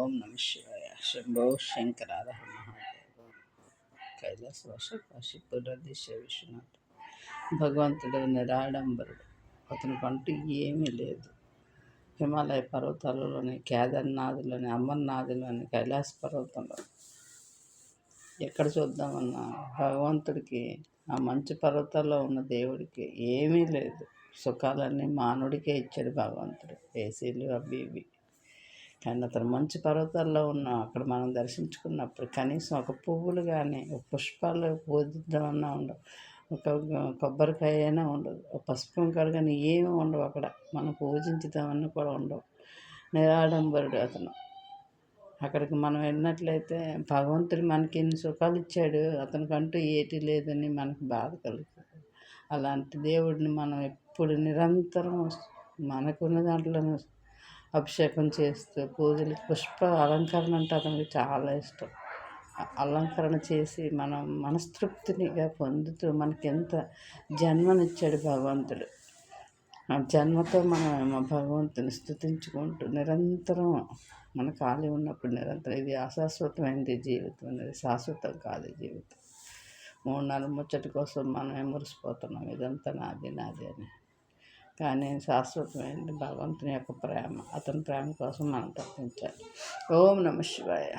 ఓం నమ శివాయ. శంభో శంకరార మహాదేవ. కైలాసవాస కాశీపురధీశ విశ్వనాథ్. భగవంతుడు నిరాడంబరుడు, అతని కంటూ ఏమీ లేదు. హిమాలయ పర్వతాలలోని, కేదార్నాథ్లోని, అమర్నాథ్లోని, కైలాస పర్వతంలో ఎక్కడ చూద్దామన్నా భగవంతుడికి, ఆ మంచు పర్వతాల్లో ఉన్న దేవుడికి ఏమీ లేదు. సుఖాలన్నీ మానవుడికే ఇచ్చాడు భగవంతుడు, ఏసీలు అవి ఇవి. కానీ అతను మంచు పర్వతాల్లో ఉన్న అక్కడ మనం దర్శించుకున్నప్పుడు కనీసం ఒక పువ్వులు కానీ, ఒక పుష్పాలు పూజిద్దామన్నా ఉండవు, ఒక కొబ్బరికాయ అయినా ఉండదు, ఒక పసుపు కాడు కానీ ఏమీ ఉండవు. అక్కడ మనం పూజించుదామన్నా కూడా ఉండవు. నిరాడంబరుడు అతను. అక్కడికి మనం వెళ్ళినట్లయితే భగవంతుడు మనకి ఎన్ని సుఖాలు ఇచ్చాడు, అతనికంటూ ఏటి లేదని మనకు బాధ కలుగుతుంది. అలాంటి దేవుడిని మనం ఎప్పుడు నిరంతరం మనకున్న దాంట్లో అభిషేకం చేస్తూ పూజలు, పుష్ప అలంకరణ అంటే అతనికి చాలా ఇష్టం. అలంకరణ చేసి మనం మనస్తృప్తినిగా పొందుతూ మనకి ఎంత జన్మనిచ్చాడు భగవంతుడు. ఆ జన్మతో మనం భగవంతుని స్తుతించుకుంటూ నిరంతరం మన ఖాళీ ఉన్నప్పుడు నిరంతరం, ఇది అశాశ్వతమైనది జీవితం అనేది, శాశ్వతం కాదు జీవితం. 3-4 ముచ్చటి కోసం మనం మురిసిపోతున్నాం, ఇదంతా నాది నాది అని. కానీ శాశ్వతమైనది భగవంతుని యొక్క ప్రేమ. అతని ప్రేమ కోసం మనం తప్పించాలి. ఓం నమ శివాయ.